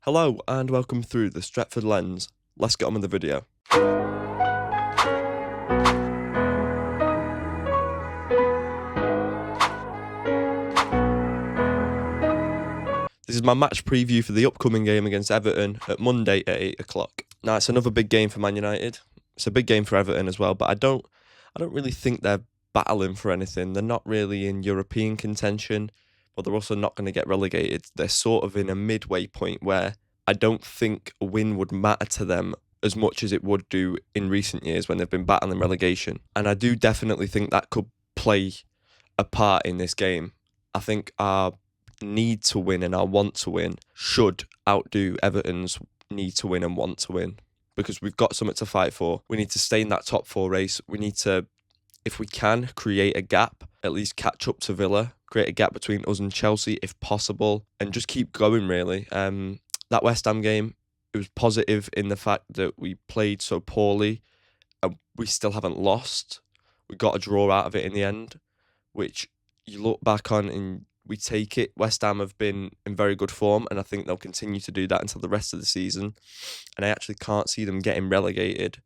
Hello and welcome through the Stretford Lens. Let's get on with the video. This is my match preview for the upcoming game against Everton at Monday at 8 o'clock. Now it's another big game for Man United. It's a big game for Everton as well, but I don't really think they're battling for anything. They're not really in European contention, but they're also not going to get relegated. They're sort of in a midway point where I don't think a win would matter to them as much as it would do in recent years when they've been battling relegation. And I do definitely think that could play a part in this game. I think our need to win and our want to win should outdo Everton's need to win and want to win, because we've got something to fight for. We need to stay in that top four race. We need to, if we can, create a gap, at least catch up to Villa, create a gap between us and Chelsea if possible, and just keep going really. That West Ham game, it was positive in the fact that we played so poorly and we still haven't lost. We got a draw out of it in the end, which you look back on and we take it. West Ham have been in very good form, and I think they'll continue to do that until the rest of the season. And I actually can't see them getting relegated.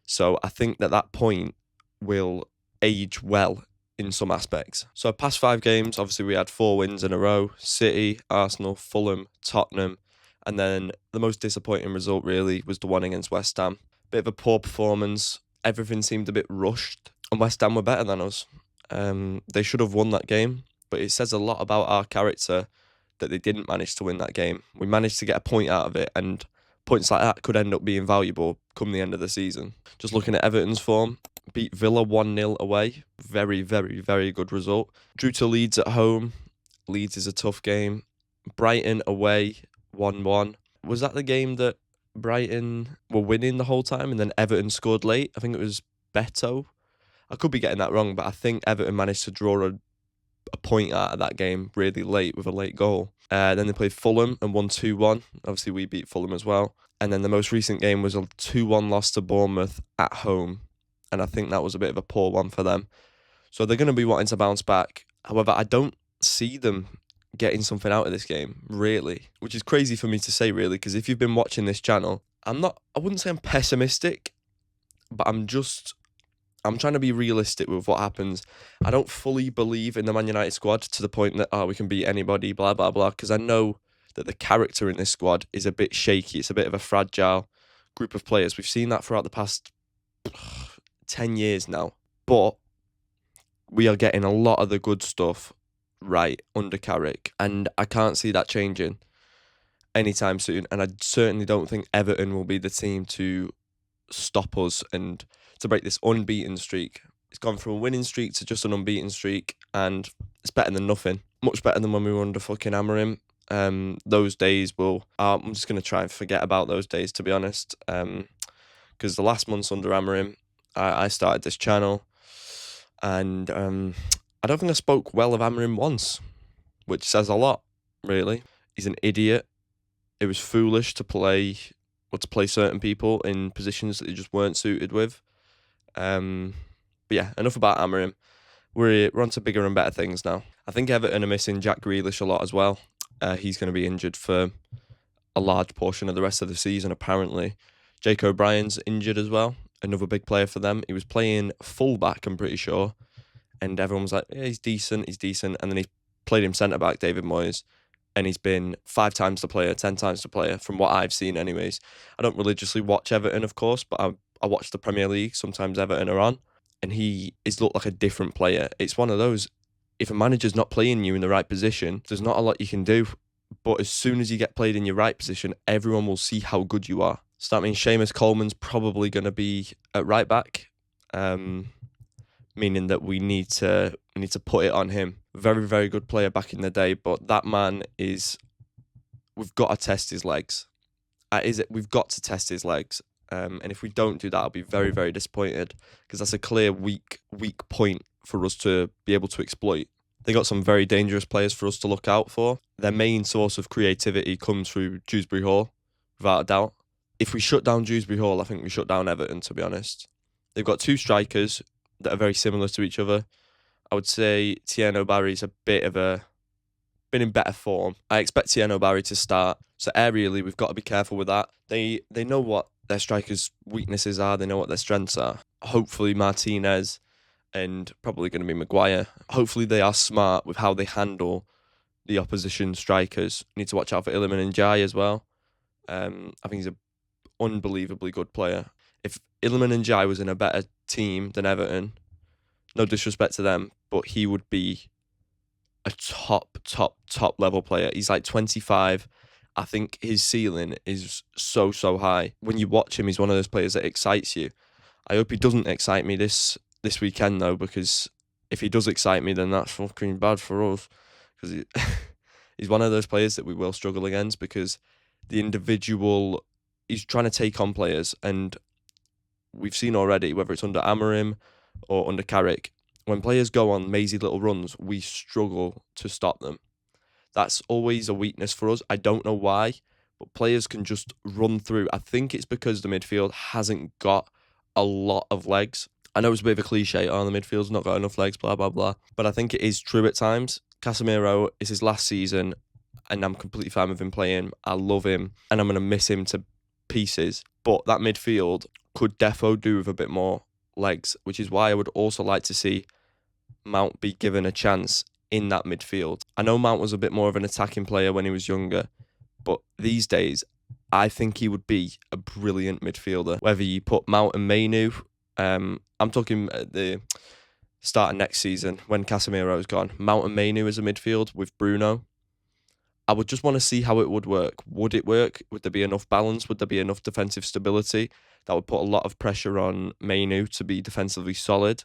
So I think that point will age well in some aspects. So past 5 games, obviously we had 4 wins in a row. City, Arsenal, Fulham, Tottenham. And then the most disappointing result really was the one against West Ham. Bit of a poor performance. Everything seemed a bit rushed. And West Ham were better than us. They should have won that game. But it says a lot about our character that they didn't manage to win that game. We managed to get a point out of it, and points like that could end up being valuable come the end of the season. Just looking at Everton's form, beat Villa 1-0 away. Very, very, very good result. Drew to Leeds at home. Leeds is a tough game. Brighton away, 1-1. Was that the game that Brighton were winning the whole time and then Everton scored late? I think it was Beto. I could be getting that wrong, but I think Everton managed to draw a point out of that game really late with a late goal. Then they played Fulham and won 2-1. Obviously, we beat Fulham as well. And then the most recent game was a 2-1 loss to Bournemouth at home. And I think that was a bit of a poor one for them. So they're going to be wanting to bounce back. However, I don't see them getting something out of this game, really. Which is crazy for me to say, really, because if you've been watching this channel, I wouldn't say I'm pessimistic, but I'm trying to be realistic with what happens. I don't fully believe in the Man United squad to the point that, we can beat anybody, blah, blah, blah, because I know that the character in this squad is a bit shaky. It's a bit of a fragile group of players. We've seen that throughout the past 10 years now. But we are getting a lot of the good stuff right under Carrick, and I can't see that changing anytime soon. And I certainly don't think Everton will be the team to stop us and to break this unbeaten streak. It's gone from a winning streak to just an unbeaten streak, and it's better than nothing. Much better than when we were under fucking Amorim. Those days I'm just going to try and forget about those days, to be honest, because the last months under Amorim, I started this channel, and I don't think I spoke well of Amorim once, which says a lot, really. He's an idiot. It was foolish to play certain people in positions that they just weren't suited with. But yeah, enough about Amorim. We're on to bigger and better things now. I think Everton are missing Jack Grealish a lot as well. He's going to be injured for a large portion of the rest of the season, apparently. Jake O'Brien's injured as well. Another big player for them. He was playing fullback, I'm pretty sure. And everyone was like, yeah, he's decent. And then he played him centre-back, David Moyes. And he's been 5 times the player, 10 times the player, from what I've seen anyways. I don't religiously watch Everton, of course, but I watch the Premier League. Sometimes Everton are on. And he is looked like a different player. It's one of those, if a manager's not playing you in the right position, there's not a lot you can do. But as soon as you get played in your right position, everyone will see how good you are. So that means Seamus Coleman's probably going to be at right back, meaning that we need to put it on him. Very, very good player back in the day, but that man we've got to test his legs. We've got to test his legs. And if we don't do that, I'll be very, very disappointed, because that's a clear weak point for us to be able to exploit. They got some very dangerous players for us to look out for. Their main source of creativity comes through Dewsbury Hall, without a doubt. If we shut down Dewsbury Hall, I think we shut down Everton, to be honest. They've got 2 strikers that are very similar to each other. I would say Tieno Barry's a bit of a been in better form. I expect Tieno Barry to start. So aerially, we've got to be careful with that. They know what their strikers' weaknesses are. They know what their strengths are. Hopefully Martinez and probably going to be Maguire. Hopefully they are smart with how they handle the opposition strikers. Need to watch out for Iliman and Jai as well. I think he's an unbelievably good player. If Iliman and Jai was in a better team than Everton, no disrespect to them, but he would be a top level player. He's like 25. I think his ceiling is so high. When you watch him, he's one of those players that excites you. I hope he doesn't excite me this weekend though, because if he does excite me, then that's fucking bad for us. Because he's one of those players that we will struggle against, because the individual, he's trying to take on players, and we've seen already, whether it's under Amorim or under Carrick, when players go on mazy little runs, we struggle to stop them. That's always a weakness for us. I don't know why, but players can just run through. I think it's because the midfield hasn't got a lot of legs. I know it's a bit of a cliche, the midfield's not got enough legs, blah, blah, blah. But I think it is true at times. Casemiro is his last season, and I'm completely fine with him playing. I love him, and I'm going to miss him to pieces. But that midfield could defo do with a bit more legs, which is why I would also like to see Mount be given a chance in that midfield. I know Mount was a bit more of an attacking player when he was younger, but these days, I think he would be a brilliant midfielder. Whether you put Mount and Mainu, I'm talking at the start of next season when Casemiro's gone, Mount and Mainu as a midfield with Bruno. I would just want to see how it would work. Would it work? Would there be enough balance? Would there be enough defensive stability? That would put a lot of pressure on Mainu to be defensively solid.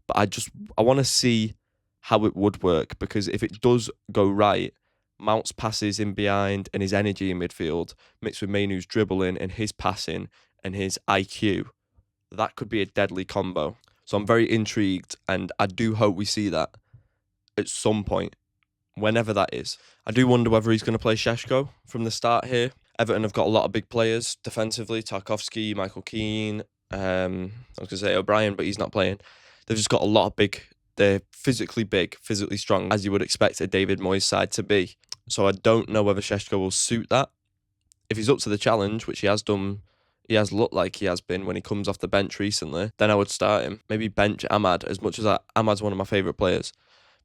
But I want to see how it would work, because if it does go right, Mount's passes in behind and his energy in midfield mixed with Mainu's dribbling and his passing and his IQ, that could be a deadly combo. So I'm very intrigued, and I do hope we see that at some point, whenever that is. I do wonder whether he's going to play Šeško from the start here. Everton have got a lot of big players defensively. Tarkowski, Michael Keane, I was going to say O'Brien, but he's not playing. They've just got a lot of they're physically big, physically strong, as you would expect a David Moyes side to be. So I don't know whether Šeško will suit that. If he's up to the challenge, which he has done, he has looked like he has been when he comes off the bench recently, then I would start him. Maybe bench Ahmad, as much as Ahmad's one of my favourite players.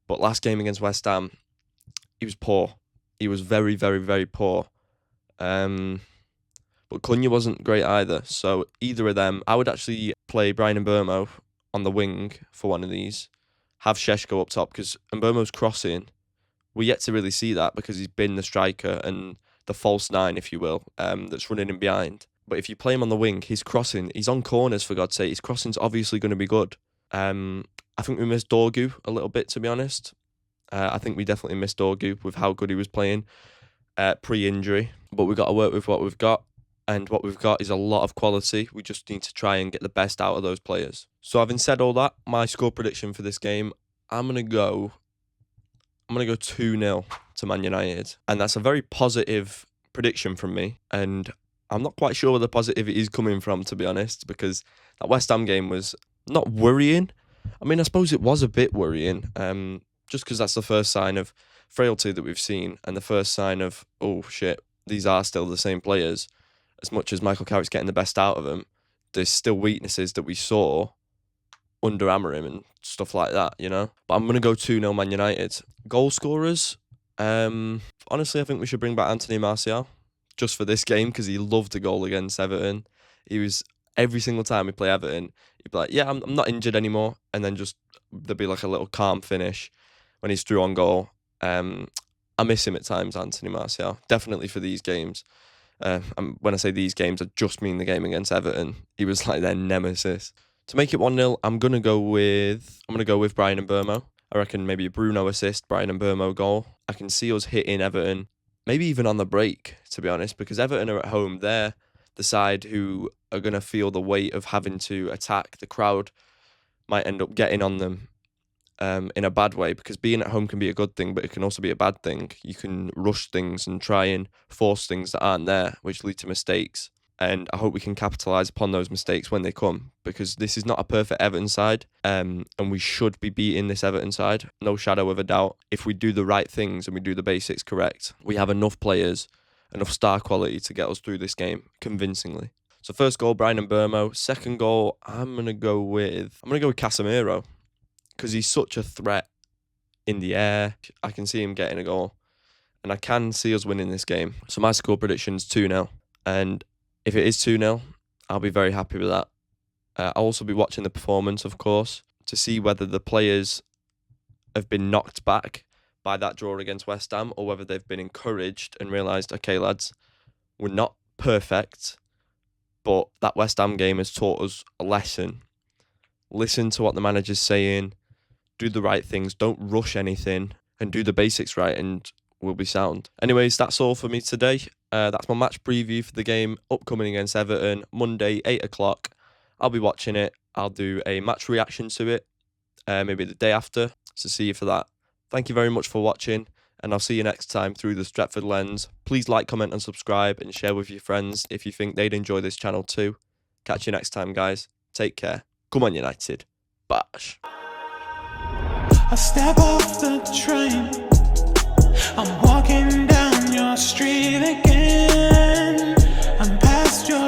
But last game against West Ham, he was poor. He was very, very, very poor. But Cunha wasn't great either. So either of them, I would actually play Brian Mbeumo on the wing for one of these. Have Šeško up top, because Mbeumo's crossing, we're yet to really see that, because he's been the striker and the false nine, if you will, that's running in behind. But if you play him on the wing, his crossing, he's on corners, for God's sake. His crossing's obviously going to be good. I think we missed Dorgu a little bit, to be honest. I think we definitely missed Dorgu with how good he was playing pre-injury. But we've got to work with what we've got. And what we've got is a lot of quality. We just need to try and get the best out of those players. So having said all that, my score prediction for this game, I'm going to go 2-0 to Man United. And that's a very positive prediction from me. And I'm not quite sure where the positivity is coming from, to be honest, because that West Ham game was not worrying. I mean, I suppose it was a bit worrying, just because that's the first sign of frailty that we've seen, and the first sign of, oh shit, these are still the same players. As much as Michael Carrick's getting the best out of them, there's still weaknesses that we saw under Amorim and stuff like that, you know? But I'm going to go 2-0 Man United. Goal scorers, honestly, I think we should bring back Anthony Martial just for this game, because he loved the goal against Everton. He was, every single time we play Everton, he'd be like, yeah, I'm not injured anymore. And then just, there'd be like a little calm finish when he's through on goal. I miss him at times, Anthony Martial, definitely for these games. When I say these games, I just mean the game against Everton. He was like their nemesis. To make it 1-0, I'm gonna go with Brian Mbeumo. I reckon maybe a Bruno assist, Brian Mbeumo goal. I can see us hitting Everton, maybe even on the break, to be honest, because Everton are at home. They're the side who are gonna feel the weight of having to attack. The crowd might end up getting on them in a bad way, because being at home can be a good thing, but it can also be a bad thing. You can rush things and try and force things that aren't there, which lead to mistakes. And I hope we can capitalise upon those mistakes when they come, because this is not a perfect Everton side, and we should be beating this Everton side, no shadow of a doubt. If we do the right things and we do the basics correct, we have enough players, enough star quality to get us through this game convincingly. So first goal, Brian Mbeumo. Second goal, I'm gonna go with Casemiro, because he's such a threat in the air. I can see him getting a goal, and I can see us winning this game. So my score prediction is 2-0, and if it is 2-0, I'll be very happy with that. I'll also be watching the performance, of course, to see whether the players have been knocked back by that draw against West Ham, or whether they've been encouraged and realised, okay, lads, we're not perfect, but that West Ham game has taught us a lesson. Listen to what the manager's saying, do the right things, don't rush anything, and do the basics right, and we'll be sound. Anyways, that's all for me today. That's my match preview for the game upcoming against Everton, Monday, 8 o'clock. I'll be watching it. I'll do a match reaction to it, maybe the day after, so see you for that. Thank you very much for watching, and I'll see you next time through the Stretford lens. Please like, comment, and subscribe, and share with your friends if you think they'd enjoy this channel too. Catch you next time, guys. Take care. Come on, United. Bash. I step off the train, I'm walking down your street again. I'm past your